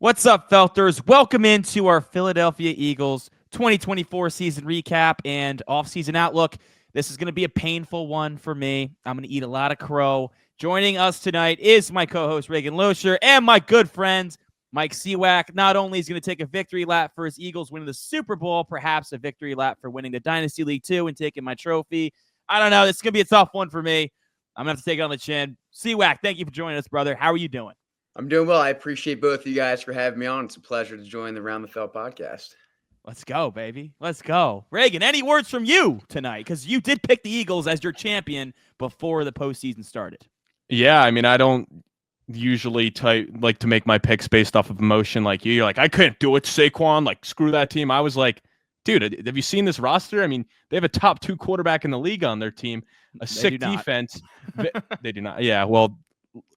What's up, Felters? Welcome into our Philadelphia Eagles 2024 season recap and offseason outlook. This is going to be a painful one for me. I'm going to eat a lot of crow. Joining us tonight is my co-host, Reagan Loescher, and my good friend, Mike Seawack. Not only is he going to take a victory lap for his Eagles winning the Super Bowl, perhaps a victory lap for winning the Dynasty League 2 and taking my trophy. I don't know. This is going to be a tough one for me. I'm going to have to take it on the chin. Seawack, thank you for joining us, brother. How are you doing? I'm doing well. I appreciate both of you guys for having me on. It's a pleasure to join the Round the Felt podcast. Let's go, baby. Let's go. Reagan, any words from you tonight? Because you did pick the Eagles as your champion before the postseason started. Yeah, I mean, I don't usually like to make my picks based off of emotion like you. You're like, I couldn't do it, Saquon. Like, screw that team. I was like, dude, have you seen this roster? I mean, they have a top 2 quarterback in the league on their team, a sick defense. They do not. Yeah, well,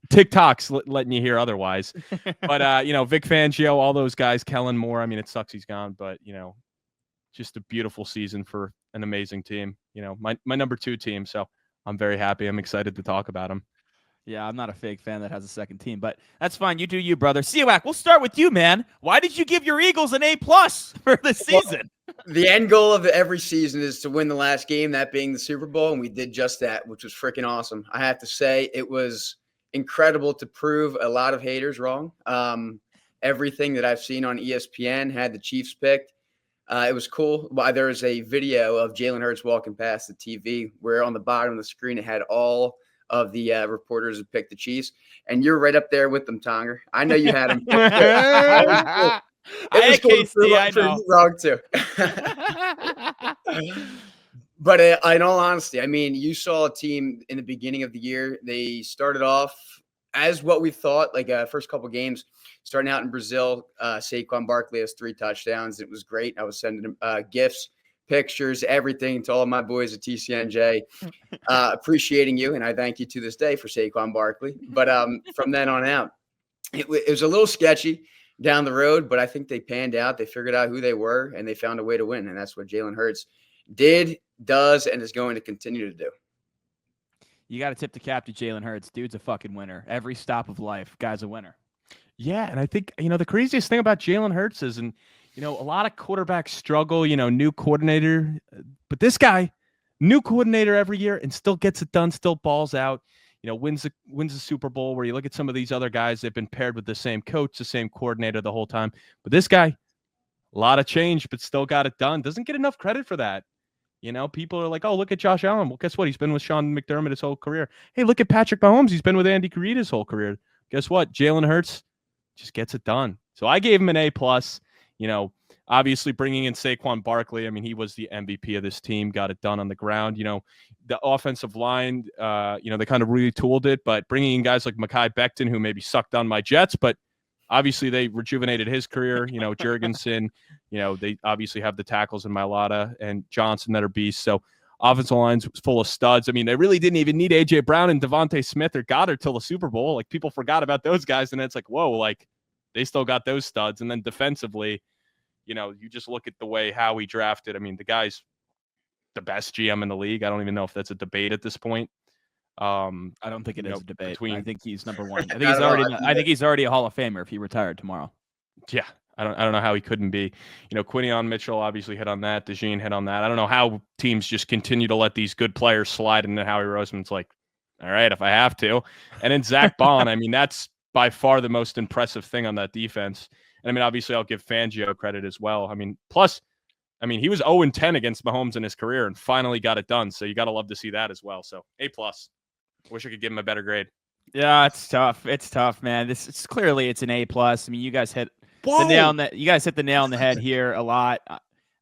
TikTok's letting you hear otherwise. But, Vic Fangio, all those guys, Kellen Moore, I mean, it sucks he's gone, but, just a beautiful season for an amazing team. My number 2 team, so I'm very happy. I'm excited to talk about them. Yeah, I'm not a fake fan that has a second team, but that's fine. You do you, brother. Seawack, we'll start with you, man. Why did you give your Eagles an A+ for the season? Well, the end goal of every season is to win the last game, that being the Super Bowl, and we did just that, which was freaking awesome. I have to say, it was incredible to prove a lot of haters wrong. Everything that I've seen on ESPN had the Chiefs picked. It was cool. There was a video of Jalen Hurts walking past the TV where on the bottom of the screen it had all of the reporters who picked the Chiefs, and you're right up there with them, Tonger. I know you had them. I know. Wrong too. But in all honesty, I mean, you saw a team in the beginning of the year. They started off as what we thought, like first couple games, starting out in Brazil. Saquon Barkley has 3 touchdowns. It was great. I was sending him gifts, pictures, everything to all my boys at TCNJ, appreciating you. And I thank you to this day for Saquon Barkley. But from then on out, it was a little sketchy down the road, but I think they panned out. They figured out who they were, and they found a way to win. And that's what Jalen Hurts did, does, and is going to continue to do. You got to tip the cap to Jalen Hurts. Dude's a fucking winner. Every stop of life, guy's a winner. Yeah, and I think, the craziest thing about Jalen Hurts is, a lot of quarterbacks struggle, new coordinator. But this guy, new coordinator every year and still gets it done, still balls out, wins the Super Bowl, where you look at some of these other guys, they've been paired with the same coach, the same coordinator the whole time. But this guy, a lot of change, but still got it done. Doesn't get enough credit for that. People are like, oh, look at Josh Allen. Well, guess what? He's been with Sean McDermott his whole career. Hey, look at Patrick Mahomes. He's been with Andy Reid his whole career. Guess what? Jalen Hurts just gets it done. So I gave him an A+. Obviously bringing in Saquon Barkley. I mean, he was the MVP of this team, got it done on the ground. The offensive line, they kind of retooled it, but bringing in guys like Mekhi Becton, who maybe sucked on my Jets, but obviously they rejuvenated his career. Jurgensen, they obviously have the tackles in Mailata and Johnson that are beasts. So offensive line's full of studs. I mean, they really didn't even need A.J. Brown and Devontae Smith or Goddard till the Super Bowl. Like, people forgot about those guys, and it's like, whoa, like, they still got those studs. And then defensively, you just look at the way Howie drafted. I mean, the guy's the best GM in the league. I don't even know if that's a debate at this point. I don't think it is a debate. I think he's number 1. I think he's already a Hall of Famer if he retired tomorrow. Yeah. I don't know how he couldn't be. Quinion Mitchell obviously hit on that. DeJean hit on that. I don't know how teams just continue to let these good players slide, and then Howie Roseman's like, all right, if I have to. And then Zack Baun, I mean, that's by far the most impressive thing on that defense. And I mean, obviously I'll give Fangio credit as well. I mean, plus, he was 0-10 against Mahomes in his career and finally got it done. So you got to love to see that as well. So A+. Wish I could give him a better grade. Yeah, it's tough. It's tough, man. It's clearly an A+. I mean, you guys hit the nail on you guys hit the nail on the head here a lot.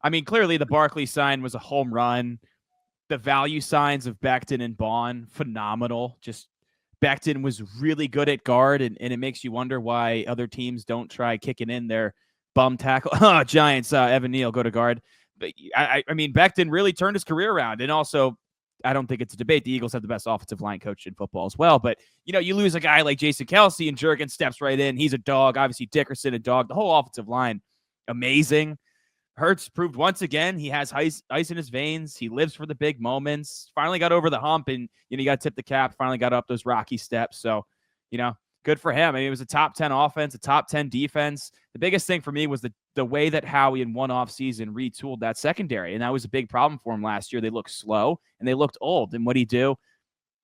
I mean, clearly the Barkley sign was a home run. The value signs of Becton and Baun, phenomenal. Just Becton was really good at guard, and it makes you wonder why other teams don't try kicking in their bum tackle. Giants, Evan Neal, go to guard. But I mean, Becton really turned his career around, and also, I don't think it's a debate. The Eagles have the best offensive line coach in football as well. But, you lose a guy like Jason Kelce, and Jurgen steps right in. He's a dog. Obviously, Dickerson, a dog. The whole offensive line, amazing. Hurts proved once again he has ice in his veins. He lives for the big moments. Finally got over the hump, and, you got to tip the cap. Finally got up those rocky steps. So, good for him. I mean, it was a top 10 offense, a top 10 defense. The biggest thing for me was the way that Howie in one offseason retooled that secondary. And that was a big problem for him last year. They looked slow and they looked old. And what did he do?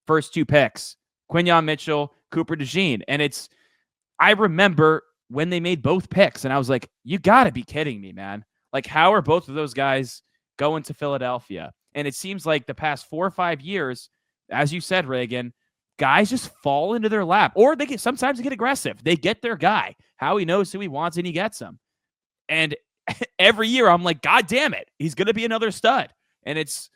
First 2 picks, Quinyon Mitchell, Cooper DeJean. And I remember when they made both picks and I was like, you got to be kidding me, man. Like, how are both of those guys going to Philadelphia? And it seems like the past 4 or 5 years, as you said, Reagan, guys just fall into their lap, or sometimes they get aggressive. They get their guy. Howie knows who he wants and he gets him. And every year I'm like, God damn it, he's going to be another stud. And it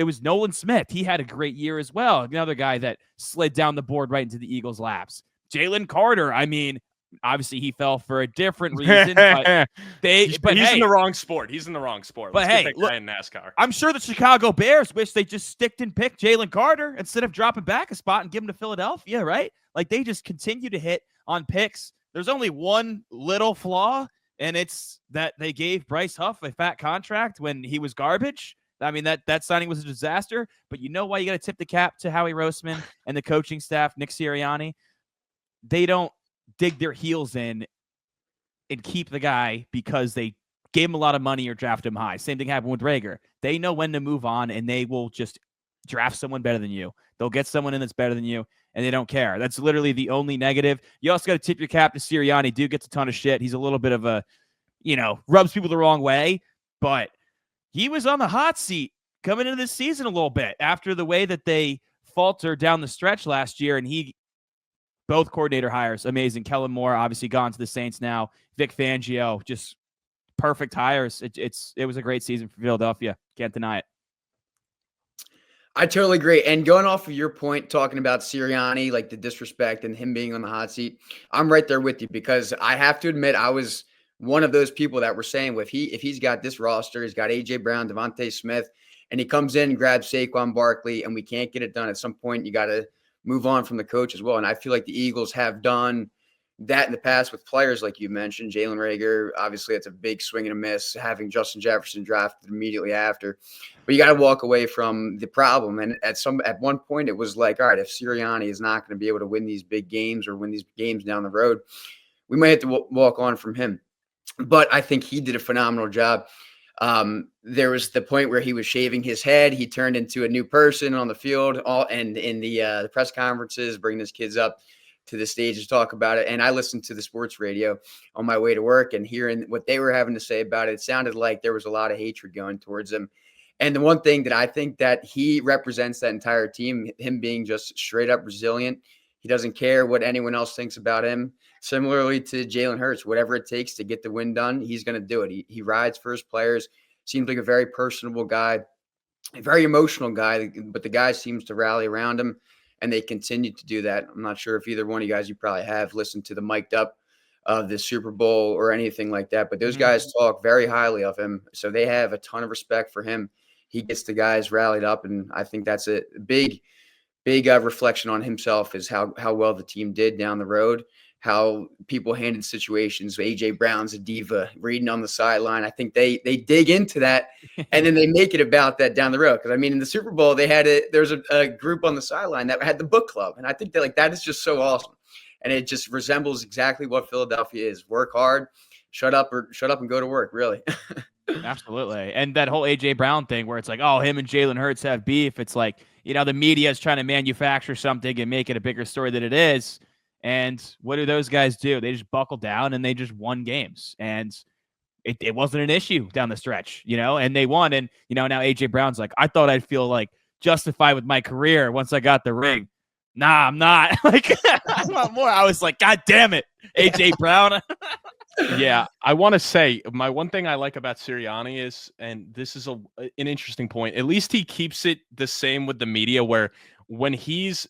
was Nolan Smith. He had a great year as well. Another guy that slid down the board right into the Eagles' laps. Jalen Carter, I mean, obviously he fell for a different reason, but he's in the wrong sport. He's in the wrong sport. But Let's get that guy in NASCAR. I'm sure the Chicago Bears wish they just sticked and picked Jalen Carter instead of dropping back a spot and give him to Philadelphia, right? Like, they just continue to hit on picks. There's only one little flaw, and it's that they gave Bryce Huff a fat contract when he was garbage. I mean, that signing was a disaster, but you know why you got to tip the cap to Howie Roseman and the coaching staff, Nick Sirianni? They don't dig their heels in and keep the guy because they gave him a lot of money or draft him high. Same thing happened with Rager. They know when to move on, and they will just draft someone better than you. They'll get someone in that's better than you, and they don't care. That's literally the only negative. You also got to tip your cap to Sirianni. Dude gets a ton of shit. He's a little bit of a, rubs people the wrong way, but he was on the hot seat coming into this season a little bit after the way that they faltered down the stretch last year, and both coordinator hires, amazing. Kellen Moore, obviously gone to the Saints now. Vic Fangio, just perfect hires. It was a great season for Philadelphia. Can't deny it. I totally agree. And going off of your point, talking about Sirianni, like the disrespect and him being on the hot seat, I'm right there with you because I have to admit I was one of those people that were saying if he's got this roster, he's got A.J. Brown, Devontae Smith, and he comes in and grabs Saquon Barkley, and we can't get it done at some point, you got to move on from the coach as well. And I feel like the Eagles have done that in the past with players like you mentioned, Jalen Reagor. Obviously, it's a big swing and a miss having Justin Jefferson drafted immediately after. But you got to walk away from the problem. And at one point, it was like, all right, if Sirianni is not going to be able to win these big games or win these games down the road, we might have to walk on from him. But I think he did a phenomenal job. There was the point where he was shaving his head. He turned into a new person on the field, and in the press conferences, bringing his kids up to the stage to talk about it. And I listened to the sports radio on my way to work, and hearing what they were having to say about it, it sounded like there was a lot of hatred going towards him. And the one thing that I think that he represents that entire team, him being just straight up resilient. He doesn't care what anyone else thinks about him. Similarly to Jalen Hurts, whatever it takes to get the win done, he's going to do it. He rides for his players. Seems like a very personable guy, a very emotional guy, but the guy seems to rally around him, and they continue to do that. I'm not sure if either one of you guys, you probably have listened to the mic'd up of the Super Bowl or anything like that, but those guys talk very highly of him, so they have a ton of respect for him. He gets the guys rallied up, and I think that's a big reflection on himself is how well the team did down the road, how people handled situations. A.J. Brown's a diva reading on the sideline. I think they dig into that, and then they make it about that down the road. Because, I mean, in the Super Bowl, there's a group on the sideline that had the book club, and I think that is just so awesome. And it just resembles exactly what Philadelphia is. Work hard, shut up and go to work, really. Absolutely. And that whole A.J. Brown thing where it's like, oh, him and Jalen Hurts have beef. It's like, the media is trying to manufacture something and make it a bigger story than it is. And what do those guys do? They just buckle down and they just won games. And it wasn't an issue down the stretch, and they won. And, now A.J. Brown's like, I thought I'd feel like justified with my career once I got the ring. Nah, I'm not. Like, I want more. I was like, God damn it, A.J. Brown. Yeah, I want to say my one thing I like about Sirianni is, and this is an interesting point, at least he keeps it the same with the media, where when he's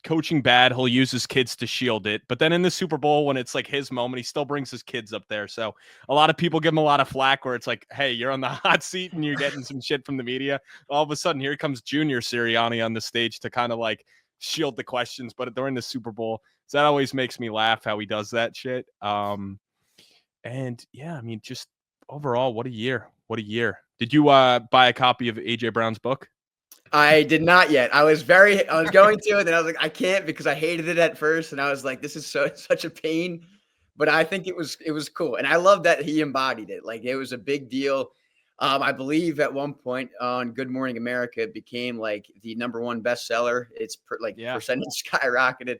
coaching bad, he'll use his kids to shield it. But then in the Super Bowl, when it's like his moment, he still brings his kids up there. So a lot of people give him a lot of flack where it's like, hey, you're on the hot seat and you're getting some shit from the media. All of a sudden, here comes Junior Sirianni on the stage to kind of like shield the questions. But during the Super Bowl, so that always makes me laugh how he does that shit. And yeah, I mean, just overall, what a year. What a year. Did you buy a copy of A.J. Brown's book? I did not yet. I was going to, and then I was like, I can't because I hated it at first, and I was like, this is such a pain. But I think it was cool, and I love that he embodied it. Like it was a big deal. I believe at one point on Good Morning America, it became like the #1 bestseller. It's percentage skyrocketed.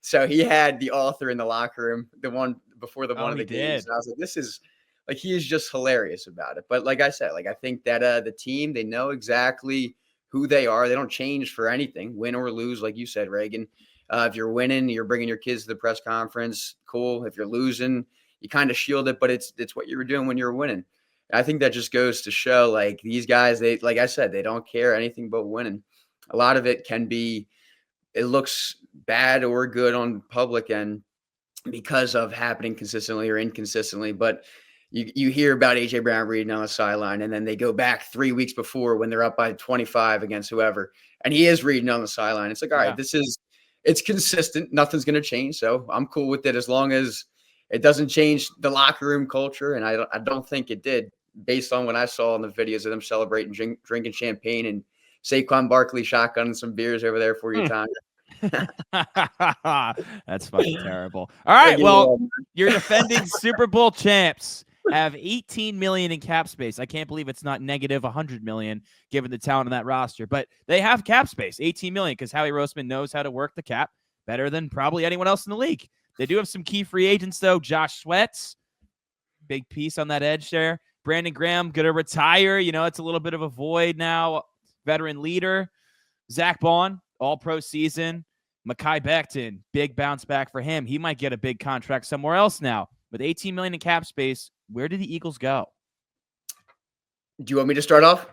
So he had the author in the locker room, the one before one of the games. And I was like, this is like, he is just hilarious about it. But like I said, like I think that the team, they know exactly who they are. They don't change for anything, win or lose, like you said, Reagan. If you're winning, you're bringing your kids to the press conference. Cool. If you're losing, you kind of shield it, but it's what you were doing when you were winning. And I think that just goes to show, like, these guys, they, like I said, they don't care anything but winning. A lot of it can be, it looks bad or good on public end because of happening consistently or inconsistently. But you hear about AJ Brown reading on the sideline, and then they go back 3 weeks before when they're up by 25 against whoever, and he is reading on the sideline. It's like, all right, it's consistent. Nothing's going to change. So I'm cool with it as long as it doesn't change the locker room culture. And I don't think it did, based on what I saw in the videos of them celebrating, drinking champagne, and Saquon Barkley shotgunning some beers over there for you, Tom. That's fucking terrible. All right, well, your defending Super Bowl champs have 18 million in cap space. I can't believe it's not negative 100 million given the talent on that roster, but they have cap space, 18 million, because Howie Roseman knows how to work the cap better than probably anyone else in the league. They do have some key free agents, though. Josh Sweat's big piece on that edge there. Brandon Graham going to retire. You know, it's a little bit of a void now. Veteran leader. Zack Baun, all-pro season. Mekhi Becton, big bounce back for him. He might get a big contract somewhere else now. With 18 million in cap space, where do the Eagles go? Do you want me to start off?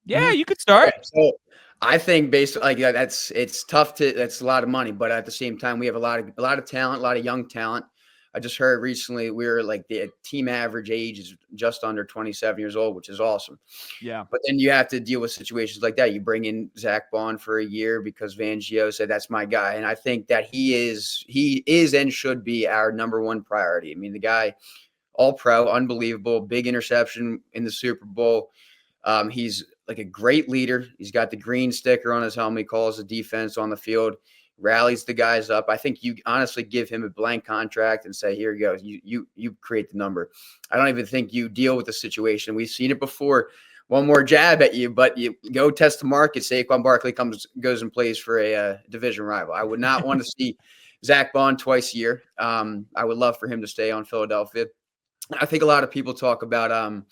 Yeah, you could start. So I think based like it's tough that's a lot of money, but at the same time, we have a lot of talent, a lot of young talent. I just heard recently we're like the team average age is just under 27 years old, which is awesome. Yeah. But then you have to deal with situations like that. You bring in Zack Baun for a year because Fangio said that's my guy. And I think that he is and should be our #1 priority. I mean, the guy, all pro, unbelievable, big interception in the Super Bowl. He's like a great leader. He's got the green sticker on his helmet. He calls the defense on the field, rallies the guys up. I think you honestly give him a blank contract and say, here you go. You create the number. I don't even think you deal with the situation. We've seen it before. One more jab at you, but you go test the market. Saquon Barkley goes and plays for a division rival. I would not want to see Zack Baun twice a year. I would love for him to stay on Philadelphia. I think a lot of people talk about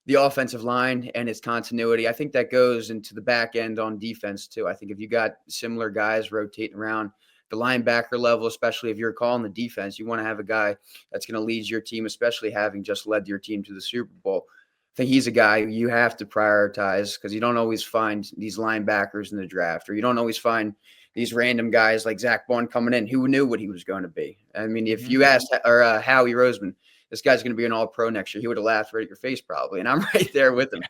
the offensive line and its continuity. I think that goes into the back end on defense too. I think if you got similar guys rotating around the linebacker level, especially if you're calling the defense, you want to have a guy that's going to lead your team, especially having just led your team to the Super Bowl. I think he's a guy you have to prioritize because you don't always find these linebackers in the draft, or you don't always find these random guys like Zack Baun coming in who knew what he was going to be. I mean, if you asked Howie Roseman, this guy's going to be an all-pro next year, he would have laughed right at your face probably, and I'm right there with him.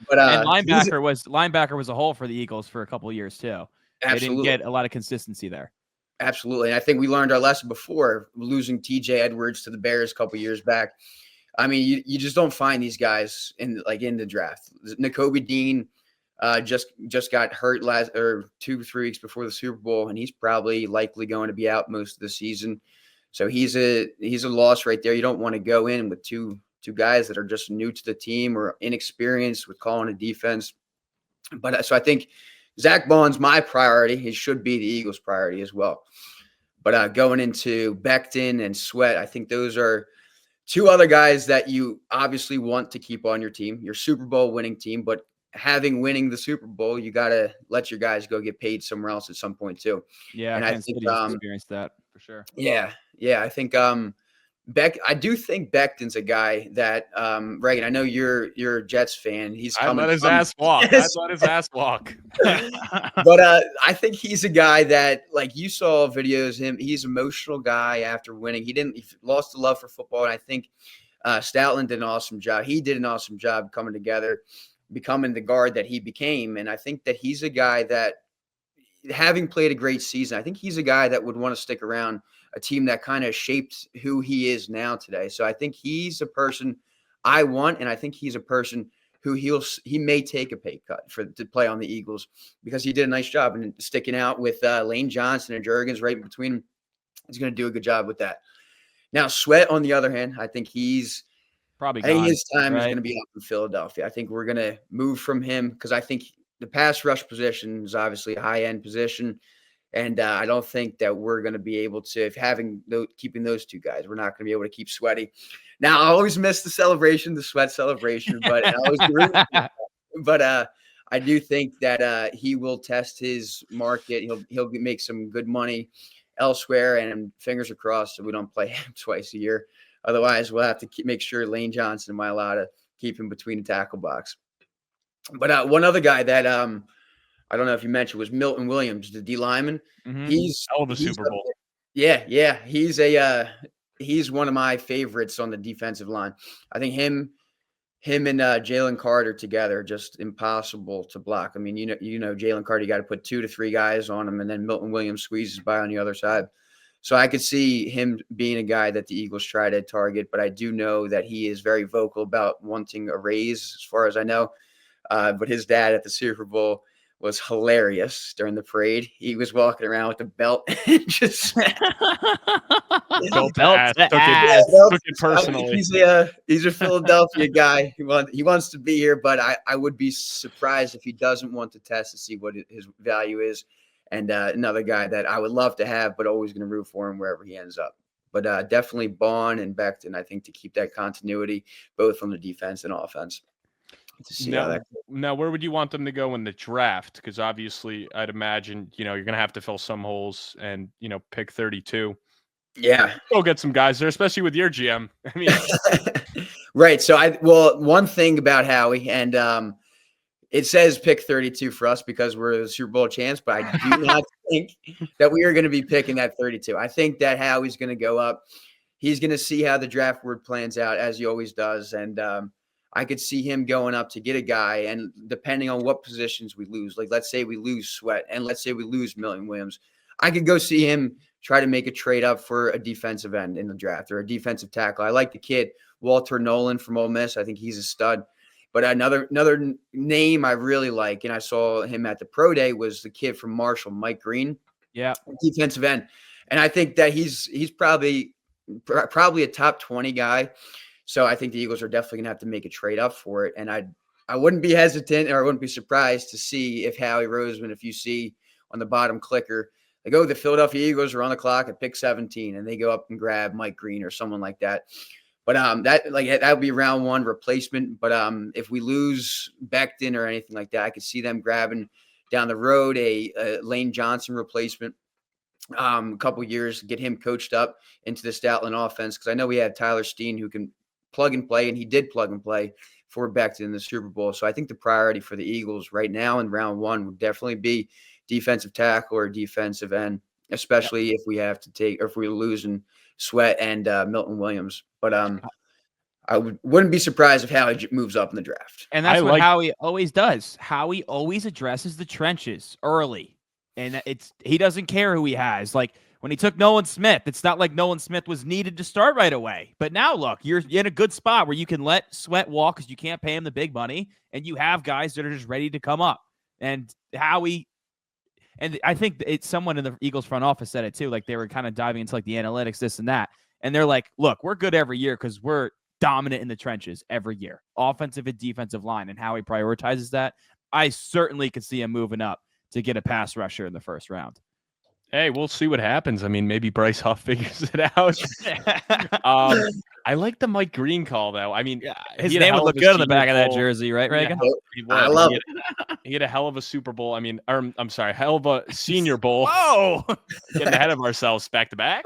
But and linebacker was a hole for the Eagles for a couple of years too. Absolutely. They didn't get a lot of consistency there. Absolutely, and I think we learned our lesson before losing T.J. Edwards to the Bears a couple of years back. I mean, you just don't find these guys in the draft. Nakobe Dean just got hurt 2-3 weeks before the Super Bowl, and he's probably likely going to be out most of the season. So he's a loss right there. You don't want to go in with two guys that are just new to the team or inexperienced with calling a defense. But so I think Zack Baun's my priority. He should be the Eagles' priority as well. But going into Becton and Sweat, I think those are two other guys that you obviously want to keep on your team, your Super Bowl winning team. But winning the Super Bowl, you got to let your guys go get paid somewhere else at some point too. Yeah, and I think experienced that for sure. Yeah. I think I do think Becton's a guy that Reagan, I know you're a Jets fan. I let his ass walk. But I think he's a guy that, like, you saw videos of him. He's an emotional guy after winning. He lost the love for football, and I think Stoutland did an awesome job. He did an awesome job coming together, becoming the guard that he became. And I think that he's a guy that, having played a great season, I think he's a guy that would want to stick around a team that kind of shaped who he is now today. So I think he's a person I want, and I think he's a person who he may take a pay cut to play on the Eagles because he did a nice job and sticking out with Lane Johnson and Jurgens right in between him. He's going to do a good job with that. Now, Sweat, on the other hand, I think his time is going to be up in Philadelphia. I think we're going to move from him because I think the pass rush position is obviously a high-end position, and I don't think that we're going to be able to, keeping those two guys, we're not going to be able to keep Sweaty. Now, I always miss the Sweat celebration, but I do think that he will test his market. He'll make some good money elsewhere, and fingers are crossed so we don't play him twice a year. Otherwise, we'll have to make sure Lane Johnson, am I allowed to keep him between the tackle box? But one other guy that I don't know if you mentioned was Milton Williams, the D lineman. Mm-hmm. He's Super Bowl. Yeah. He's one of my favorites on the defensive line. I think him and Jalen Carter together are just impossible to block. I mean, you know, Jalen Carter, you got to put 2 to 3 guys on him, and then Milton Williams squeezes by on the other side. So I could see him being a guy that the Eagles try to target, but I do know that he is very vocal about wanting a raise, as far as I know. But his dad at the Super Bowl was hilarious during the parade. He was walking around with a belt and just took it personally. He's a Philadelphia guy. He wants to be here, but I would be surprised if he doesn't want to test to see what his value is. And another guy that I would love to have, but always going to root for him wherever he ends up. But definitely Baun and Becton, I think, to keep that continuity, both from the defense and offense. Now, where would you want them to go in the draft? Because obviously, I'd imagine, you're going to have to fill some holes and, pick 32. Yeah. Go get some guys there, especially with your GM. I mean, right. So, one thing about Howie, and it says pick 32 for us because we're the Super Bowl champs, but I do not think that we are going to be picking that 32. I think that Howie's going to go up. He's going to see how the draft board plans out, as he always does. And I could see him going up to get a guy, and depending on what positions we lose, like let's say we lose Sweat and let's say we lose Milton Williams, I could go see him try to make a trade up for a defensive end in the draft or a defensive tackle. I like the kid, Walter Nolan from Ole Miss. I think he's a stud. But another name I really like, and I saw him at the pro day, was the kid from Marshall, Mike Green. Yeah, defensive end. And I think that he's probably a top 20 guy. So I think the Eagles are definitely going to have to make a trade up for it. And I wouldn't be hesitant, or I wouldn't be surprised to see if Howie Roseman, if you see on the bottom clicker, they go, the Philadelphia Eagles are on the clock at pick 17, and they go up and grab Mike Green or someone like that. But that would be round 1 replacement. But if we lose Becton or anything like that, I could see them grabbing down the road a Lane Johnson replacement. A couple years, get him coached up into the Stoutland offense, because I know we had Tyler Steen who can plug and play, and he did plug and play for Becton in the Super Bowl. So I think the priority for the Eagles right now in round 1 would definitely be defensive tackle or defensive end, especially if we have to take, or if we're losing Sweat and Milton Williams. But I wouldn't be surprised if Howie moves up in the draft. And that's what Howie always does. Howie always addresses the trenches early, and he doesn't care who he has. Like when he took Nolan Smith, it's not like Nolan Smith was needed to start right away. But now look, you're in a good spot where you can let Sweat walk because you can't pay him the big money, and you have guys that are just ready to come up. And Howie, and I think someone in the Eagles front office said it too. Like they were kind of diving into like the analytics, this and that. And they're like, look, we're good every year because we're dominant in the trenches every year, offensive and defensive line. And how he prioritizes that, I certainly could see him moving up to get a pass rusher in the first round. Hey, we'll see what happens. I mean, maybe Bryce Huff figures it out. I like the Mike Green call, though. I mean, his name would look good on the back of that jersey, right, Reagan? I love it. He had a hell of a Super Bowl. I mean, I'm sorry, hell of a Senior Bowl. Whoa! Getting ahead of ourselves back to back.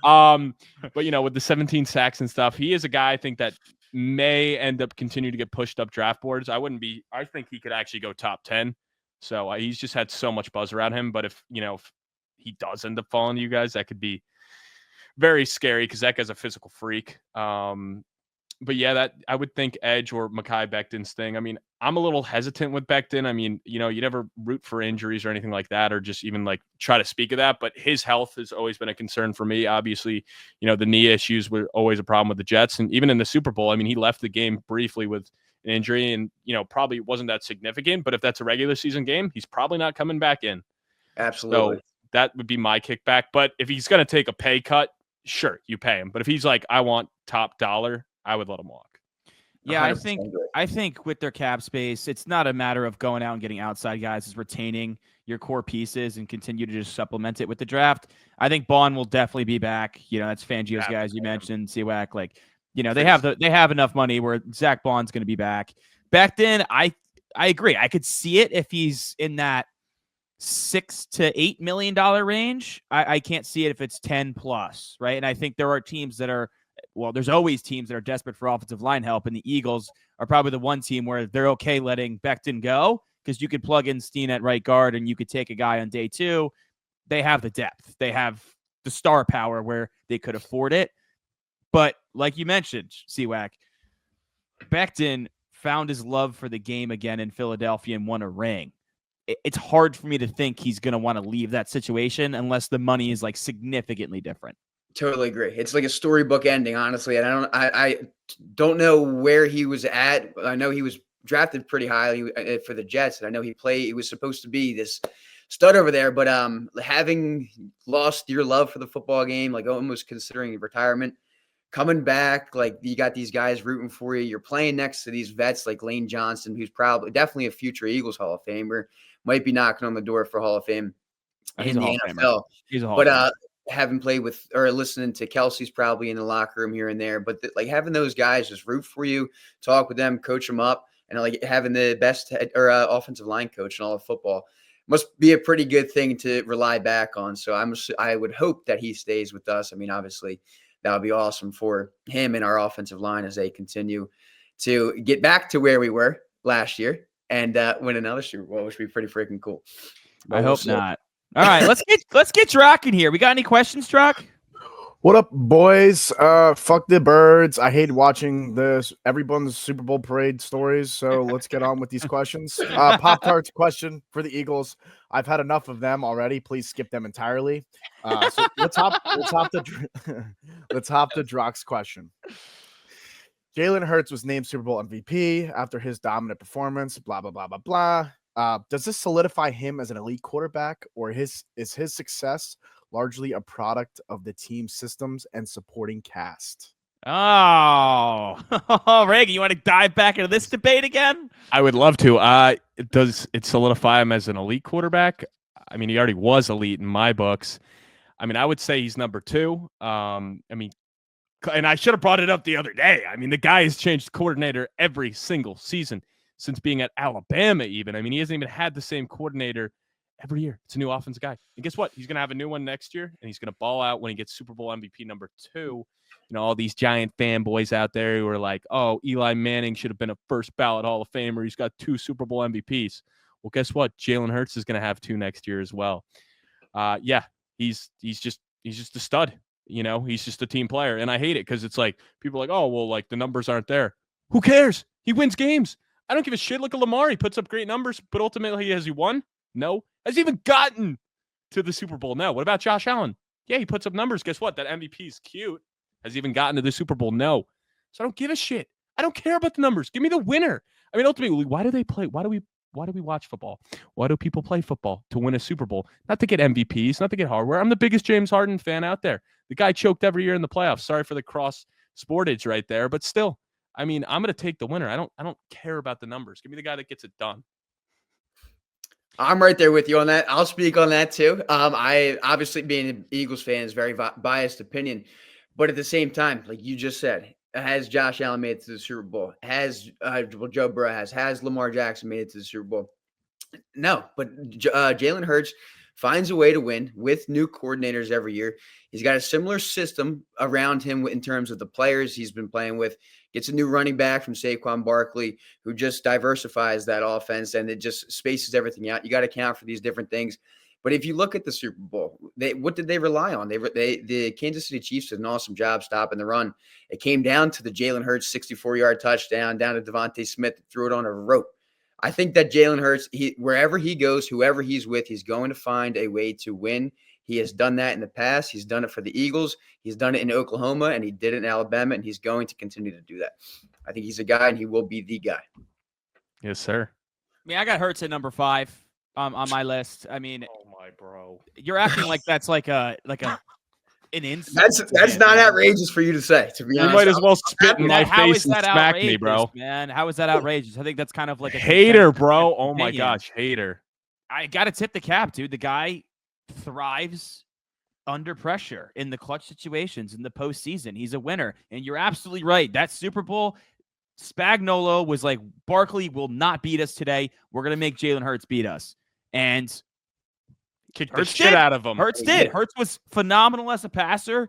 But, with the 17 sacks and stuff, he is a guy I think that may end up continue to get pushed up draft boards. I think he could actually go top 10. So he's just had so much buzz around him. But if he does end up falling to you guys, that could be very scary because that guy's a physical freak. But yeah, that I would think edge or Mekhi Becton's thing. I mean, I'm a little hesitant with Becton. I mean, you never root for injuries or anything like that, or just even like try to speak of that. But his health has always been a concern for me. Obviously, the knee issues were always a problem with the Jets. And even in the Super Bowl, I mean, he left the game briefly with an injury and, probably wasn't that significant. But if that's a regular season game, he's probably not coming back in. Absolutely. So that would be my kickback. But if he's going to take a pay cut, sure, you pay him. But if he's like, I want top dollar, I would let him walk. Yeah, 100% I think with their cap space, it's not a matter of going out and getting outside guys. It's retaining your core pieces and continue to just supplement it with the draft. I think Baun will definitely be back. That's Fangio's guys you mentioned, Zack. Like, they have enough money where Zack Baun's going to be back. Becton, I agree. I could see it if he's in that $6 to $8 million range. I can't see it if it's 10 plus, right? And I think there are teams that are. Well, there's always teams that are desperate for offensive line help, and the Eagles are probably the one team where they're okay letting Becton go because you could plug in Steen at right guard and you could take a guy on day 2. They have the depth. They have the star power where they could afford it. But like you mentioned, Zack, Becton found his love for the game again in Philadelphia and won a ring. It's hard for me to think he's going to want to leave that situation unless the money is like significantly different. Totally agree. It's like a storybook ending, honestly. And I don't know where he was at. I know he was drafted pretty highly for the Jets, and I know he was supposed to be this stud over there. But having lost your love for the football game, like almost considering retirement, coming back, like you got these guys rooting for you. You're playing next to these vets like Lane Johnson, who's definitely a future Eagles Hall of Famer, might be knocking on the door for Hall of Fame in the NFL. He's a Hall of Famer. Having played with or listening to Kelsey's probably in the locker room here and there, but like having those guys just root for you, talk with them, coach them up, and like having the best offensive line coach in all of football must be a pretty good thing to rely back on. So I would hope that he stays with us. I mean, obviously that would be awesome for him and our offensive line as they continue to get back to where we were last year and win another Super Bowl, which would be pretty freaking cool. But I hope not. All right, let's get Drock in here. We got any questions, Drock? What up, boys? Fuck the birds. I hate watching everyone's Super Bowl parade stories. So let's get on with these questions. Pop-Tarts question for the Eagles. I've had enough of them already. Please skip them entirely. So let's hop to Drock's question. Jalen Hurts was named Super Bowl MVP after his dominant performance. Blah blah blah blah blah. Does this solidify him as an elite quarterback, or is his success largely a product of the team systems and supporting cast? Oh, Reagan, you want to dive back into this debate again? I would love to. Does it solidify him as an elite quarterback? I mean, he already was elite in my books. I mean, I would say he's number 2. And I should have brought it up the other day. I mean, the guy has changed coordinator every single season since being at Alabama even. I mean, he hasn't even had the same coordinator every year. It's a new offensive guy. And guess what? He's going to have a new one next year, and he's going to ball out when he gets Super Bowl MVP number 2. All these giant fanboys out there who are like, oh, Eli Manning should have been a first ballot Hall of Famer. He's got 2 Super Bowl MVPs. Well, guess what? Jalen Hurts is going to have 2 next year as well. He's just a stud. He's just a team player. And I hate it because it's like people are like, oh, well, like the numbers aren't there. Who cares? He wins games. I don't give a shit. Look at Lamar. He puts up great numbers, but ultimately, has he won? No. Has he even gotten to the Super Bowl? No. What about Josh Allen? Yeah, he puts up numbers. Guess what? That MVP is cute. Has he even gotten to the Super Bowl? No. So I don't give a shit. I don't care about the numbers. Give me the winner. I mean, ultimately, why do they play? Why do we watch football? Why do people play football? To win a Super Bowl. Not to get MVPs, not to get hardware. I'm the biggest James Harden fan out there. The guy choked every year in the playoffs. Sorry for the cross sportage right there, but still, I mean, I'm going to take the winner. I don't care about the numbers. Give me the guy that gets it done. I'm right there with you on that. I'll speak on that too. I obviously, being an Eagles fan, is very biased opinion, but at the same time, like you just said, has Josh Allen made it to the Super Bowl? Has Joe Burrow has Lamar Jackson made it to the Super Bowl? No, but Jalen Hurts finds a way to win with new coordinators every year. He's got a similar system around him in terms of the players he's been playing with. Gets a new running back from Saquon Barkley, who just diversifies that offense, and it just spaces everything out. You got to account for these different things. But if you look at the Super Bowl, what did they rely on? The Kansas City Chiefs did an awesome job stopping the run. It came down to the Jalen Hurts 64-yard touchdown, down to Devontae Smith, threw it on a rope. I think that Jalen Hurts, wherever he goes, whoever he's with, he's going to find a way to win. He has done that in the past. He's done it for the Eagles. He's done it in Oklahoma, and he did it in Alabama, and he's going to continue to do that. I think he's a guy, and he will be the guy. Yes, sir. I mean, I got Hurts at number 5 on my list. I mean, Oh my bro. you're acting like that's like an insult. That's not outrageous for you to say, to be You honest. might as well spit in my How face is and that smack outrageous, me, bro. man? How is that outrageous? I think that's kind of like a Hater, consensus bro. Oh my opinion. gosh, hater. I got to tip the cap, dude. The guy thrives under pressure in the clutch situations in the postseason. He's a winner. And you're absolutely right. That Super Bowl, Spagnuolo was like, Barkley will not beat us today. We're going to make Jalen Hurts beat us. And Kick the Hurts shit did. out of him. Hurts did. Hurts was phenomenal as a passer.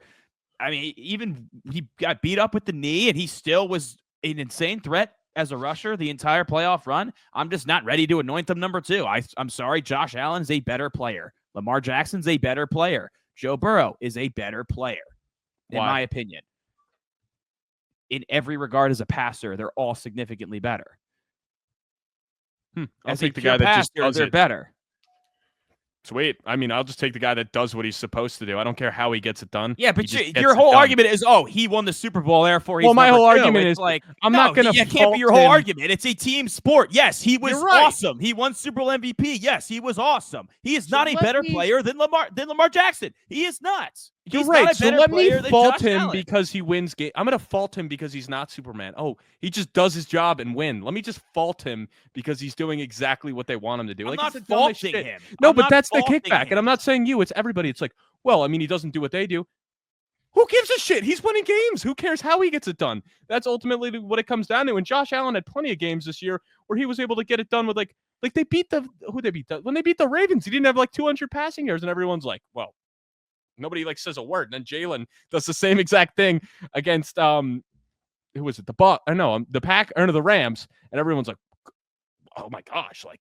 I mean, even he got beat up with the knee, and he still was an insane threat as a rusher the entire playoff run. I'm just not ready to anoint them number 2. I'm sorry. Josh Allen's a better player. Lamar Jackson's a better player. Joe Burrow is a better player, in my opinion. In every regard as a passer, they're all significantly better. I'll As take a the pure guy that just passer, does they're it. better. Sweet. I mean, I'll just take the guy that does what he's supposed to do. I don't care how he gets it done. Yeah, He but just gets your it whole done. argument is, he won the Super Bowl, therefore he's Well, my number whole 2. argument It's is, like, I'm not going to That can't be your whole argument. It's a team sport. Yes, he was awesome. He won Super Bowl MVP. Yes, he was awesome. He is not a better player than Lamar Jackson. He is not. You're He's right. not a So better let me player than fault Josh him Allen. because he wins game. I'm going to fault him because he's not Superman. Oh, he just does his job and win. Let me just fault him because he's doing exactly what they want him to do. I'm Like, not it's the dumbest faulting shit. him. No, I'm but not that's the faulting kickback. him. And I'm not saying you. It's everybody. It's like, well, I mean, he doesn't do what they do. Who gives a shit? He's winning games. Who cares how he gets it done? That's ultimately what it comes down to. And Josh Allen had plenty of games this year where he was able to get it done with like they beat when they beat the Ravens. He didn't have like 200 passing yards, and everyone's like, well, nobody like says a word. And then Jalen does the same exact thing against who was it? The Rams, and everyone's like, oh my gosh, like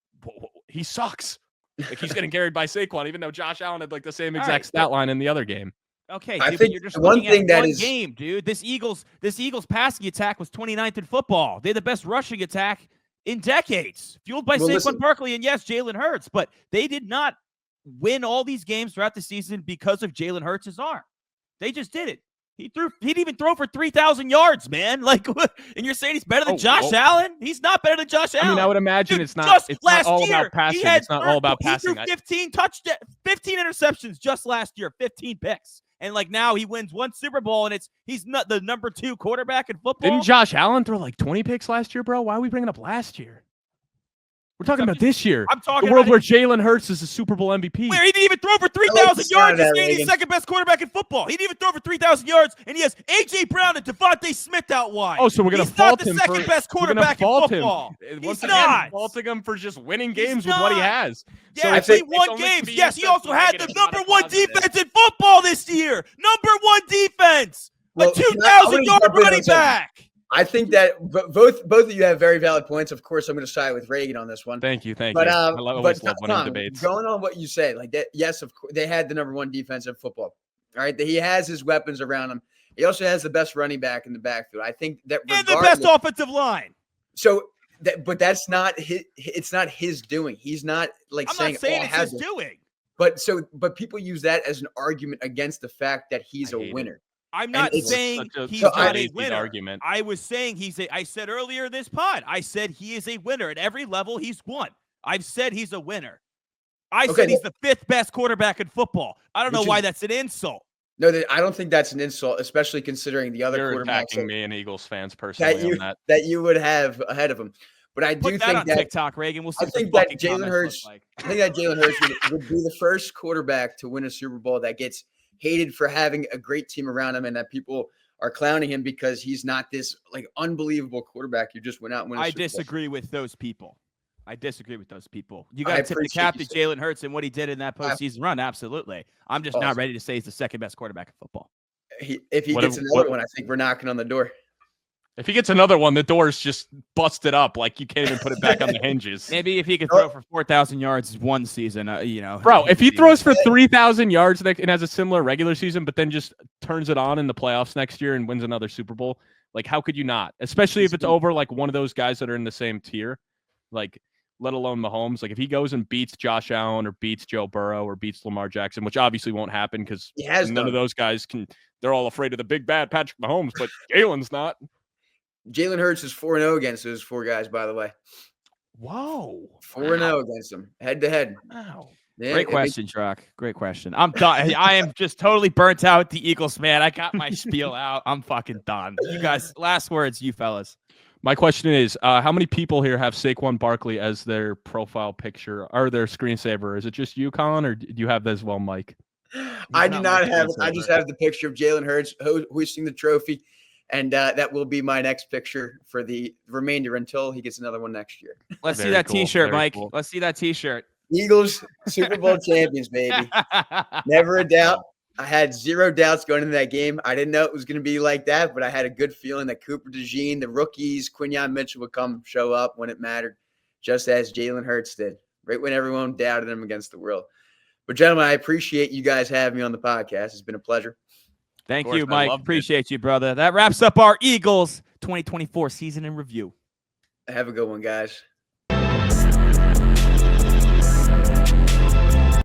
he sucks. Like he's getting carried by Saquon, even though Josh Allen had like the same exact stat line in the other game. Okay, I dude, think but you're just the one looking thing at that one is- game, dude. This Eagles passing attack was 29th in football. They had the best rushing attack in decades, fueled by Well, Saquon listen. Barkley and yes, Jalen Hurts. But they did not win all these games throughout the season because of Jalen Hurts' arm. They just did it. He didn't even throw for 3,000 yards, man. Like, and you're saying he's better than Josh Allen? He's not better than Josh Allen. I mean, I would imagine Dude, it's not. just It's not last all year, about passing. he had It's not all about passing. He threw 15 interceptions just last year, 15 picks. And like now he wins one Super Bowl, and he's not the number 2 quarterback in football. Didn't Josh Allen throw like 20 picks last year, bro? Why are we bringing up last year? We're talking about this year. I'm talking the world about where Jalen Hurts is a Super Bowl MVP. Where he didn't even throw for 3,000 yards. He's getting the second best quarterback in football. He didn't even throw for 3,000 yards, and he has A.J. Brown and Devontae Smith out wide. Oh, so we're gonna fault him He's not the second best quarterback in football. Once He's again, not. faulting him for just winning He's games with what he not. has. Yeah, So he it's won only games. to be Yes, he used as also had the negative, not a number 1 positive. defense in football this year. Number 1 defense. Well, A 2,000-yard running back. I think that both of you have very valid points. Of course, I'm going to side with Reagan on this one. Thank you. But I always love winning Tom, debates. going on what you said, like that, yes, of course, they had the number 1 defense in football. All right, he has his weapons around him. He also has the best running back in the backfield. I think that And the best offensive line. So, but that's not his. It's not his doing. He's not like I'm saying. not saying I it's have his this. doing. But people use that as an argument against the fact that he's I a hate it. winner. I'm not it's saying he's so not a lazy winner. argument. I was saying I said earlier in this pod, I said he is a winner. At every level, he's won. I've said he's a winner. I said he's the 5th best quarterback in football. I don't know why that's an insult. No, I don't think that's an insult, especially considering the other You're quarterbacks attacking me and Eagles fans personally on that. that you would have ahead of him. But I do Put think that on that TikTok, Reagan. We'll see I what the think that fucking Jalen comments Hurts. look like. I think that Jalen Hurts would be the first quarterback to win a Super Bowl that gets hated for having a great team around him, and that people are clowning him because he's not this like unbelievable quarterback who just went out and won a Super Bowl. disagree with those people. You I got to tip the cap to appreciate you Jalen Hurts and what he did in that postseason run. Absolutely. I'm just not Awesome. ready to say he's the 2nd best quarterback in football. If he What gets if- another what- one, I think we're knocking on the door. If he gets another one, the door's just busted up. Like you can't even put it back on the hinges. Maybe if he could throw for 4,000 yards one season, Bro, if he throws for 3,000 yards and has a similar regular season, but then just turns it on in the playoffs next year and wins another Super Bowl, like how could you not? Especially if it's over like one of those guys that are in the same tier. Like let alone Mahomes. Like if he goes and beats Josh Allen or beats Joe Burrow or beats Lamar Jackson, which obviously won't happen because none of those guys can. They're all afraid of the big bad Patrick Mahomes, but Jalen's not. Jalen Hurts is 4-0 against those 4 guys, by the way. Whoa. 4-0 against them, head to head. Wow. Yeah, Great question, Truck. Great question. I'm done. I am just totally burnt out with the Eagles, man. I got my spiel out. I'm fucking done. You guys, last words, you fellas. My question is, how many people here have Saquon Barkley as their profile picture or their screensaver? Is it just you, Colin, or do you have that as well, Mike? I do not have it. I just have the picture of Jalen Hurts hoisting the trophy, and that will be my next picture for the remainder until he gets another one next year. Let's see that T-shirt, Mike. Cool. Let's see that T-shirt. Eagles, Super Bowl champions, baby. Never a doubt. I had 0 doubts going into that game. I didn't know it was going to be like that, but I had a good feeling that Cooper DeJean, the rookies, Quinyon Mitchell would show up when it mattered, just as Jalen Hurts did, right when everyone doubted him against the world. But, gentlemen, I appreciate you guys having me on the podcast. It's been a pleasure. Thank you, Mike. Appreciate you, brother. That wraps up our Eagles 2024 season in review. Have a good one, guys.